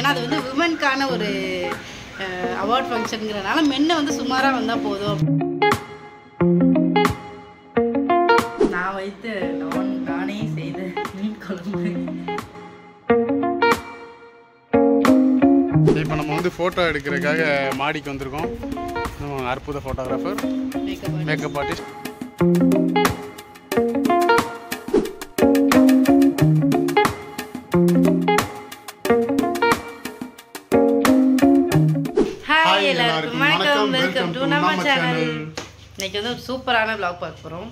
ஏன்னா அது வந்து விமனுக்கான ஒரு அவார்ட் ஃபங்க்ஷனுங்கிறனால மென்னை வந்து சுமாராக வந்தால் போதும். நான் வைத்து நானே செய்த மீன் குழம்பு. இப்போ நம்ம வந்து ஃபோட்டோ எடுக்கிறதுக்காக மாடிக்கு வந்திருக்கோம். அற்புத ஃபோட்டோகிராஃபர், மேக்கப் ஆர்டிஸ்ட். ஹாய் எல்லாருக்கும் வணக்கம், வெல்கம் டு நம்ம சேனல். இன்னைக்கு வந்து ஒரு சூப்பரான vlog பார்க்க போறோம்.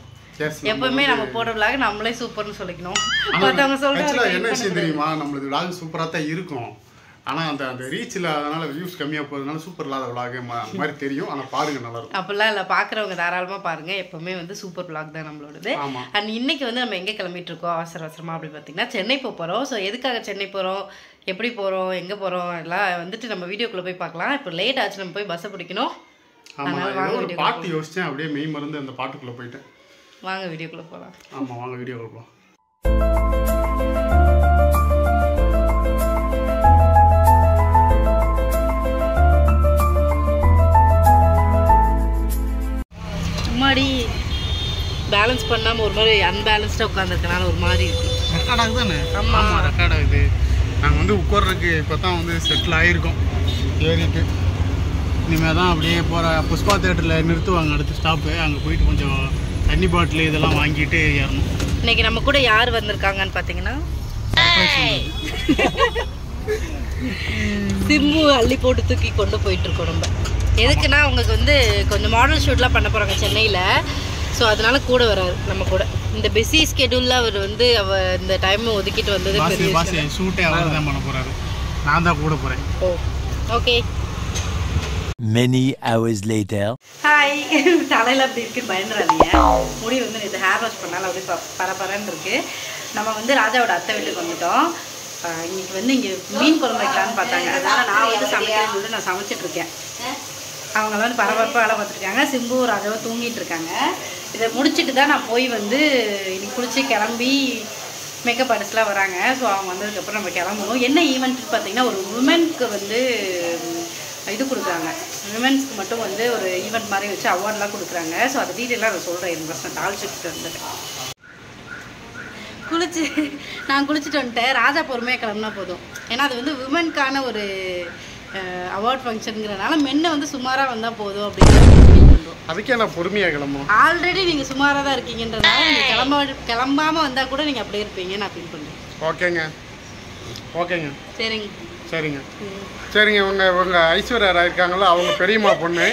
எப்பவுமே நம்ம போடுற vlog நம்மளே சூப்பர்னு சொல்லிக்கணும். மத்தவங்க சொல்றாங்க என்ன விஷயம் தெரியுமா, நம்மளது vlog சூப்பரா தான் இருக்கும். ஆனா அந்த ரீச் இல்லாதனால வியூஸ் கம்மியா போறதுனால சூப்பர் இல்லாத vlog மாதிரி தெரியும். ஆனா பாருங்க நல்லா இருக்கும். அப்படிலாம் இல்லை, பார்க்குறவங்க தாராளமாக பாருங்க. எப்பவுமே வந்து சூப்பர் vlog தான் நம்மளோடது. அண்ட் இன்னைக்கு வந்து நம்ம எங்கே கிளம்பிட்டு இருக்கோம் அவசர அவசரமா அப்படின்னு பார்த்தீங்கன்னா சென்னை போகிறோம். ஸோ எதுக்காக சென்னை போகிறோம், எப்படி போகிறோம், எங்கே போகிறோம் எல்லாம் வந்துட்டு நம்ம வீடியோக்குள்ளே போய் பார்க்கலாம். இப்போ லேட் ஆச்சு, நம்ம போய் பஸ்ஸை பிடிக்கணும். ஒரு பாட்டு யோசிச்சேன், அப்படியே மெய் மறந்து அந்த பாட்டுக்குள்ளே போயிட்டேன். வாங்க வீடியோக்குள்ளே போகலாம். ஆமாம், வாங்க வீடியோக்குள்ளே போகலாம். முன்னாடி பேலன்ஸ் பண்ணாமல் ஒரு மாதிரி அன்பேலன்ஸ்டாக உட்காந்துருக்கனால ஒரு மாதிரி இருக்குது. ரெக்கார்ட் ஆகுது தானே? ஆமாம், ரெக்கார்ட் ஆகுது. நாங்கள் வந்து உட்கார்றதுக்கு இப்போ தான் வந்து செட்டில் ஆகிருக்கோம். ஏறிட்டு இனிமேல் தான் அப்படியே போகிற புஷ்பா தேட்டரில் நிறுத்துவாங்க அடுத்த ஸ்டாப்பு. அங்கே போயிட்டு கொஞ்சம் தண்ணி பாட்டில் இதெல்லாம் வாங்கிட்டு ஏறணும். இன்னைக்கு நம்ம கூட யார் வந்திருக்காங்கன்னு பார்த்தீங்கன்னா சிம்பு அள்ளி போட்டு தூக்கி கொண்டு போயிட்டு இருக்கோம். நம்ம எதுக்குன்னா அவங்களுக்கு வந்து கொஞ்சம் மாடல் ஷூட்லாம் பண்ண போகிறாங்க சென்னையில். ஸோ அதனால கூட வராரு நம்ம கூட. இந்த பிஸி ஸ்கெடியூலில் அவர் வந்து இந்த டைம் ஒதுக்கிட்டு வந்தது ஷூட்டே அவர் தான் பண்ண போகிறாரு, நான் தான் கூட போகிறேன். Oh okay. Many hours later. ஹாய், தலையில் அப்படி இருக்குன்னு பயந்துடாதீங்க. முடி வந்து இது ஹேர் வாஷ் பண்ணாலும் அப்படியே பரபரன்னு இருக்குது. நம்ம வந்து ராஜாவோட அத்தை வீட்டுக்கு வந்துட்டோம். இன்னைக்கு வந்து இங்கே மீன் குழம்பு வைக்கலான்னு பார்த்தாங்க. அதனால் நான் வந்து சமைக்கிறேன்னு சொல்லிட்டு நான் சமைச்சிட்ருக்கேன். அவங்களாம் வந்து பரபரப்பாக வேலை பார்த்துருக்காங்க. சிம்பு ராஜாவை தூங்கிட்டு இருக்காங்க. இதை முடிச்சுட்டு தான் நான் போய் வந்து இன்னைக்கு குளிச்சு கிளம்பி மேக்கப் ஆர்டிஸ்ட்லாம் வராங்க. ஸோ அவங்க வந்ததுக்கப்புறம் நம்ம கிளம்பணும். என்ன ஈவெண்ட்னு பார்த்தீங்கன்னா ஒரு உமனுக்கு வந்து இது கொடுக்குறாங்க. விமென்ஸ்க்கு மட்டும் வந்து ஒரு ஈவெண்ட் மாதிரி வச்சு அவார்ட்லாம் கொடுக்குறாங்க. ஸோ அது டீட்டெயிலாக நான் சொல்கிறேன். இந்த வருஷம் தாளிச்சுட்டு வந்துட்டேன். நான் குளிச்சுட்டு வந்துட்டேன். ராஜா பொறுமையாக கிளம்புனா போதும். ஏன்னா அது வந்து விமனுக்கான ஒரு அவார்ட் ஃபங்க்ஷனுங்கிறனால மென்னை வந்து சுமாராக வந்தால் போதும் அப்படின்னு. அதுக்கே நான் பொறுமையாக கிளம்பும். ஆல்ரெடி நீங்கள் சுமாராக தான் இருக்கீங்கன்றதுனால நீங்கள் கிளம்பாமல் வந்தால் கூட நீங்கள் அப்படியே இருப்பீங்க. நான் ஃபீல் பண்ணுறேன். ஓகேங்க ஓகேங்க சரிங்க சரிங்க சரிங்க. இவங்க ஐஸ்வர்யா ராய் இருக்காங்களா, அவங்க பெரியம்மா பொண்ணு.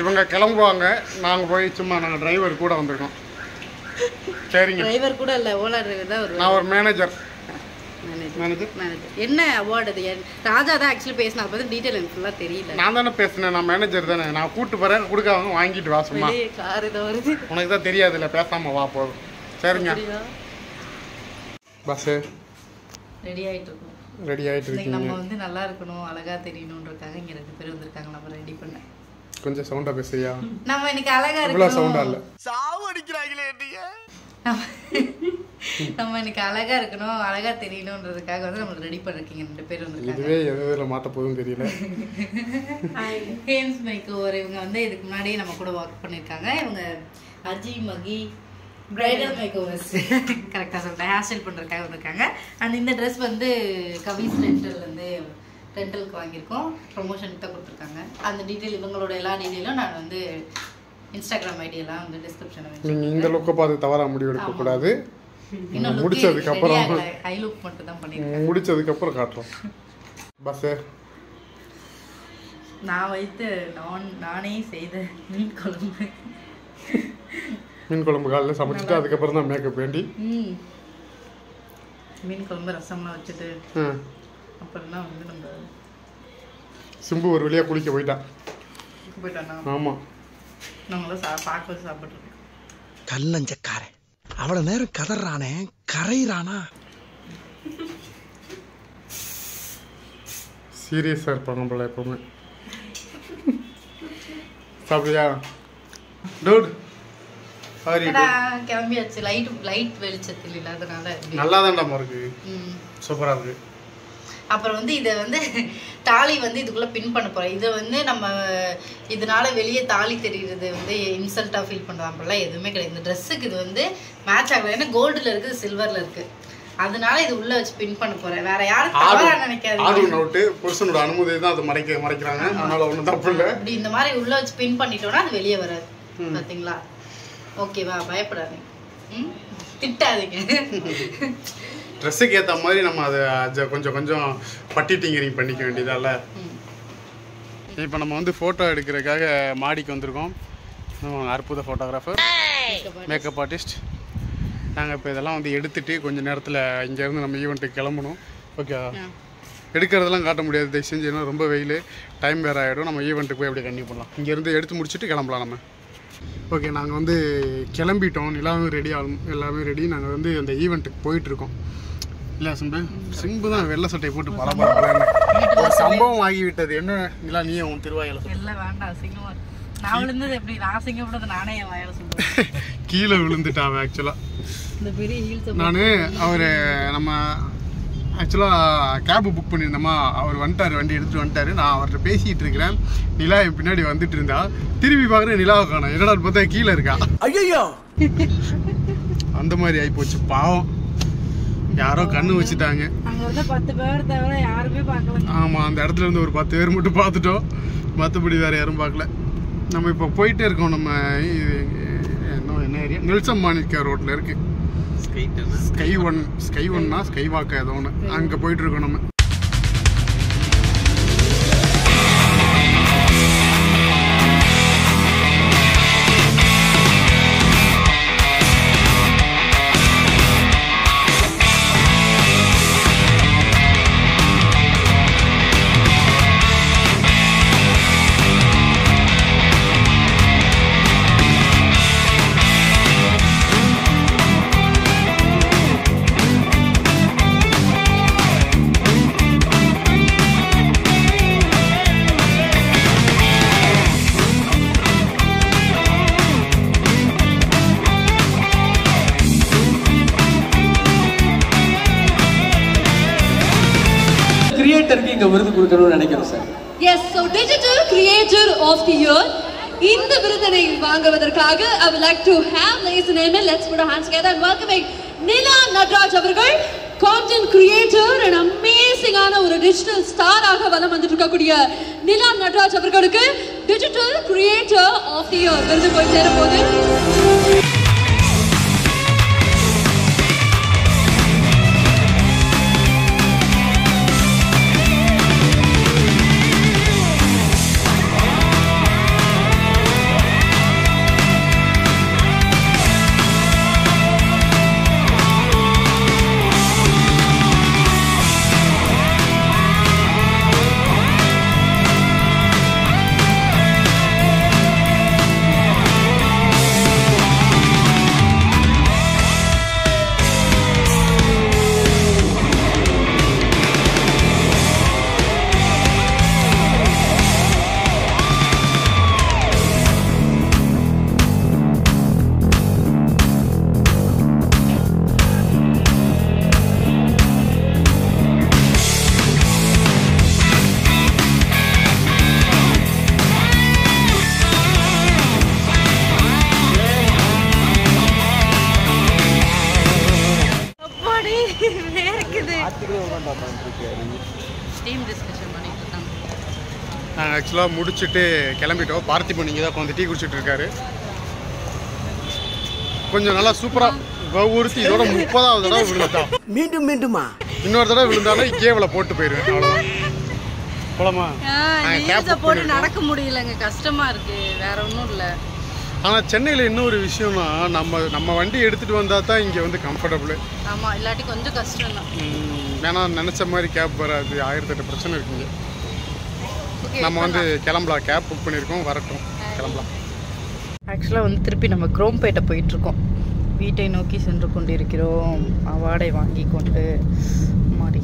இவங்க கிளம்புவாங்க, நாங்கள் போய் சும்மா நாங்கள் டிரைவர் கூட வந்திருக்கோம். சரிங்க. டிரைவர் கூட இல்லை, ஓலா டிரைவர் தான் வருவாங்க. நான் ஒரு மேனேஜர். என்ன அவார்டு அது? ராஜா தான் ஆக்சுவலி பேசினா, அதை பற்றி டீட்டெயில் எனக்கு ஃபுல்லாக தெரியல. நான் தானே பேசினேன், நான் மேனேஜர் தானே. நான் கூப்பிட்டு போகிறேன், கொடுக்காம வாங்கிட்டு வா. சும்மா கார் இதை வருது, உனக்கு தான் தெரியாதுல்ல, பேசாமல் வா போதும். சரிங்க. பஸ்ஸு ரெடி ஆகிட்டு இருக்கோம். ரெடி ஆகிட்டு இருக்கீங்க. நம்ம வந்து நல்லா இருக்கணும், அழகாக தெரியணுன்றக்காக இங்கே 2 பேர் வந்திருக்காங்க. நம்ம ரெடி பண்ண கொஞ்சம் சவுண்டாக பேசுறியா? நம்ம இன்னைக்கு அழகாக இவ்வளோ சவுண்டாக இல்லை. சாவு அடிக்கிறாங்களே. நம்ம இன்னைக்கு அழகா இருக்கணும், அழகா தெரியணுன்றதுக்காக வந்து நம்ம ரெடி பண்ணிருக்கீங்க. 2 பேர் வந்திருக்காங்க. இதுவே எதுல மாட்ட போகுதுன்னு தெரியல. ஹேம்ஸ் மேக்கோவர் இவங்க வந்து இதுக்கு முன்னாடியே நம்ம கூட ஒர்க் பண்ணியிருக்காங்க. இவங்க அஜி மகி பிரைடல் மேக்கோவர்ஸ் கரெக்டாக சொல்லிட்டேன், ஹேர் ஸ்டைல் பண்ணுறதுக்காக வந்திருக்காங்க. அண்ட் இந்த ட்ரெஸ் வந்து கவிஸ் ரெண்டலுக்கு வாங்கியிருக்கோம். ப்ரொமோஷனுக்கு தான் கொடுத்துருக்காங்க. அந்த டீட்டெயில், இவங்களோட எல்லா டீட்டெயிலும் நான் வந்து இன்ஸ்டாகிராம் ஐடியெல்லாம் வந்து டிஸ்கிரிப்ஷனில் வச்சு. நீங்கள் இந்த லுக்கை பார்த்து தவறாக முடிவு எடுக்கக்கூடாது. முடிச்சதுக்கப்புறம் ஹை லுக் மட்டும் தான் பண்ணியிருக்கேன். முடிச்சதுக்கப்புறம் காட்டுறோம். பஸ்ஸு நான் வைத்து நானே செய்த மீன் குழம்பு. மீன் குழம்பு காலையில் சமைச்சிட்டு அதுக்கப்புறம் தான் மேக்கப் வேண்டி மீன் குழம்பு ரசம்லாம் வச்சுட்டு அப்புறம் தான் வந்து நம்ம சிம்பு ஒரு வழியாக குளிக்க போயிட்டான். போயிட்டானா? ஆமாம், நாங்களும் பார்க்க சாப்பிட்ருக்கோம். கல்லஞ்சக்காரன் அவ்வளோ நேரம் கதறானே, கரையிறானா? சீரியஸாக இருப்பாங்க போல எப்பவுமே. சாப்பிடுயா டூட்? கிளம்பியாச்சு. லைட் வெளிச்சத்தில் இல்லாதனால நல்லா தான்டாமா இருக்கு, சூப்பராக இருக்கு. அப்புறம் வந்து இதை வந்து தாலி வந்து இதுக்குள்ளே பின் பண்ண போகிறேன். இதை வந்து நம்ம இதனால வெளியே தாலி தெரியுறது வந்து இன்சல்ட்டாக ஃபீல் பண்ணுறாங்கலாம் எதுவுமே கிடையாது. இந்த ட்ரெஸ்ஸுக்கு இது வந்து மேட்ச் ஆகல. ஏன்னா கோல்டில் இருக்குது, சில்வரில் இருக்குது. அதனால இது உள்ள வச்சு பின் பண்ண போறேன். வேற யாரும் தவறா நினைக்காதீங்க. ஆர்டர் நோட் புருஷனோட அனுமதி தான் அது மறைக்கிறாங்க. அதனால ஒண்ணும் தப்பு இல்ல. அப்படி இந்த மாதிரி உள்ள வச்சு பின் பண்ணிட்டோம்னா அது வெளியே வராது. பாத்தீங்களா? ஓகேவா? பயப்படாதீங்க. திட்டாதீங்க. ட்ரெஸ்ஸுக்கு ஏற்ற மாதிரி நம்ம அதை கொஞ்சம் கொஞ்சம் பட்டி டிங்கரிங் பண்ணிக்க வேண்டியதால. இப்போ நம்ம வந்து ஃபோட்டோ எடுக்கிறதுக்காக மாடிக்கு வந்திருக்கோம். அற்புத ஃபோட்டோகிராஃபர், மேக்கப் ஆர்டிஸ்ட். நாங்கள் இப்போ இதெல்லாம் வந்து எடுத்துகிட்டு கொஞ்சம் நேரத்தில் இங்கேருந்து நம்ம ஈவெண்ட்டுக்கு கிளம்பணும். ஓகே, எடுக்கிறதெல்லாம் காட்ட முடியாது தயவு செஞ்சு, ஏன்னா ரொம்ப வெயில், டைம் வேறு ஆகிடும். நம்ம ஈவெண்ட்டுக்கு போய் அப்படியே கண்டினியூ பண்ணலாம். இங்கேருந்து எடுத்து முடிச்சுட்டு கிளம்பலாம் நம்ம. ஓகே, நாங்கள் வந்து கிளம்பிட்டோம். எல்லாமே ரெடி ஆகும், எல்லாமே ரெடி. நாங்கள் வந்து அந்த ஈவெண்ட்டுக்கு போயிட்டுருக்கோம். இல்லை சிம்பு தான் வெள்ளை சட்டையை போட்டு பல சம்பவம் ஆகிவிட்டது. என்ன நிலா நீ உன் திருவாயில் எல்லாம் வேண்டாம், சிங்கமாக நான் விழுந்தது எப்படி? நான் சிங்கப்பட்டது நானே என் வாயில சொல்லுவேன். கீழே விழுந்துட்டான் ஆக்சுவலாக. இந்த பெரிய ஹீல்ஸ் நான் அவர் நம்ம ஆக்சுவலாக கேபு புக் பண்ணியிருந்தோமா, அவர் வந்துட்டார், வண்டி எடுத்துகிட்டு வந்துட்டார். நான் அவர்கிட்ட பேசிகிட்டு இருக்கிறேன். நிலா என் பின்னாடி வந்துட்டு இருந்தா, திரும்பி பார்க்குறேன் நிலாவை காணோம். என்னடா பார்த்தா கீழே இருக்கா. ஐயோ, அந்த மாதிரி ஆகிப்போச்சு. பாவம், யாரோ கண்ணு வச்சுட்டாங்க. அங்கே வந்து 10 பேர் தவிர யாருமே பார்க்கல. ஆமாம், அந்த இடத்துல இருந்து ஒரு 10 பேர் மட்டும் பார்த்துட்டோம். மற்றபடி வேறு யாரும் பார்க்கல. நம்ம இப்போ போயிட்டே இருக்கோம். நம்ம என்ன ஏரியா? நெல்சன் மாணிக்க ரோட்டில் இருக்குது. ஸ்கை ஒன்னா ஸ்கை வாக்கா ஏதோ ஒன்று, அங்கே போயிட்டுருக்கோம் நம்ம. Yes, so Digital Creator of the Year. இந்த விருதினை வாங்குவதற்காக I would like to have, ladies and gentlemen, let's put our hands together and welcoming Nila Nadraj அவர்கள், content creator and amazing ஆன ஒரு digital star ஆக வலம் வந்துட்டு இருக்கக்கூடிய Nila Nadraj அவர்களுக்கு Digital Creator of the Year விருது போய் சேரும்போது நாங்கள் ஆக்சுவலாக முடிச்சுட்டு கிளம்பிட்டோம். பார்த்திபன் இங்கே தான் உட்காந்து டீ குடிச்சிட்டு இருக்காரு. கொஞ்சம் நல்லா சூப்பராக ஊறுத்தி இதோட 30வது தடவை விழுந்துட்டான். மீண்டுமா இன்னொரு தடவை விழுந்தாலும் கேவலை போட்டு போயிடுவேன். அவ்வளோதான். போலாமா? போட்டு நடக்க முடியலங்க, கஷ்டமா இருக்கு, வேற ஒன்றும் இல்லை. ஆனால் சென்னையில் இன்னொரு விஷயம்னா, நம்ம வண்டி எடுத்துகிட்டு வந்தால் தான் இங்கே வந்து கம்ஃபர்டபுள். ஆமாம், இல்லாட்டி கொஞ்சம் கஷ்டம் தான். ஏன்னா நினச்ச மாதிரி கேப் வராது, 1008 பிரச்சனை இருக்குங்க. நம்ம வந்து கிளம்பலாம், கேப் புக் பண்ணியிருக்கோம், வரட்டும், கிளம்பலாம். ஆக்சுவலாக வந்து திருப்பி நம்ம குரோம்பேட்டை போயிட்டுருக்கோம். வீட்டை நோக்கி சென்று கொண்டிருக்கிறோம். அவார்டை வாங்கி கொண்டு மாடி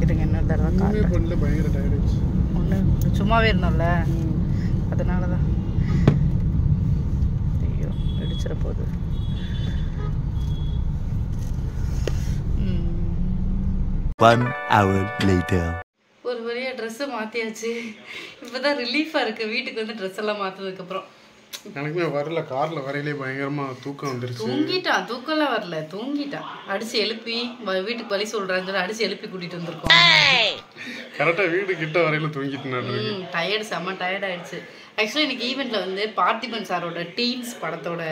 இதுங்க என்ன தடவை காட்டுறேன். பயங்கர டயர்டாச்சு. ஒன்று சும்மாவே இருந்தோம்ல, அதனால தான். ஐயோ, இடிச்சிட போகுது. 1 hour later. ஒரு வழியாக ட்ரெஸ்ஸை மாற்றியாச்சு. இப்போ தான் ரிலீஃபாக இருக்குது வீட்டுக்கு வந்து ட்ரெஸ் எல்லாம் மாற்றினதுக்கப்புறம். எனக்குமே வரல, காரில் வரையிலே பயங்கரமாக தூக்கம் வந்துருச்சு. தூங்கிட்டான், தூக்கம்லாம் வரல, தூங்கிட்டான். அடிச்சு எழுப்பி வீட்டுக்கு வழி சொல்கிறான்னு சொல்லி அடிச்சு எழுப்பி கூட்டிகிட்டு வந்திருக்கோம். கரெக்டாக வீடு கிட்ட வரையில தூங்கிட்டு டயர்டு, செம்ம டயர்ட் ஆயிடுச்சு. ஆக்சுவலி இன்னைக்கு ஈவெண்ட்டில் வந்து பார்த்திபன் சாரோட டீன்ஸ் படத்தோட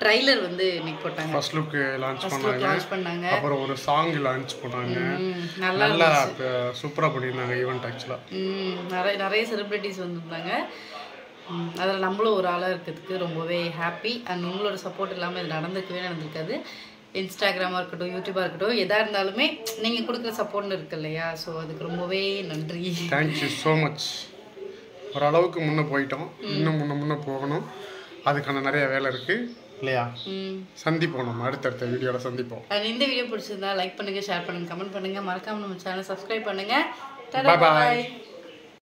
ட்ரைலர் வந்து இன்னைக்கு போட்டாங்க. ஃபர்ஸ்ட் லுக் லான்ச் பண்ணாங்க. அப்புறம் ஒரு சாங் லான்ச் பண்ணாங்க. நல்லா சூப்பராக பண்ணியிருந்தாங்க ஈவெண்ட். ஆக்சுவலாக நிறைய செலிப்ரிட்டிஸ் வந்திருந்தாங்க. அதில் நம்மளும் ஒரு ஆளாக இருக்கிறதுக்கு ரொம்பவே ஹாப்பி. அண்ட் உங்களோட சப்போர்ட் இல்லாமல் இது நடந்திருக்காது. இன்ஸ்டாகிராமாக இருக்கட்டும், யூடியூபாக இருக்கட்டும், எதாக இருந்தாலுமே நீங்கள் கொடுக்குற சப்போர்ட்னு இருக்கு இல்லையா? ஸோ அதுக்கு ரொம்பவே நன்றி. Thank you so much. ஓரளவுக்கு முன்னே போயிட்டோம், இன்னும் முன்னே போகணும். அதுக்கான நிறைய வேலை இருக்குது இல்லையா? சந்திப்போம், நம்ம அடுத்தடுத்த வீடியோவில் சந்திப்போம். இந்த வீடியோ பிடிச்சிருந்தா லைக் பண்ணுங்கள், ஷேர் பண்ணுங்கள், கமெண்ட் பண்ணுங்கள். மறக்காமல் நம்ம சேனலை சப்ஸ்கிரைப் பண்ணுங்கள். பாய்.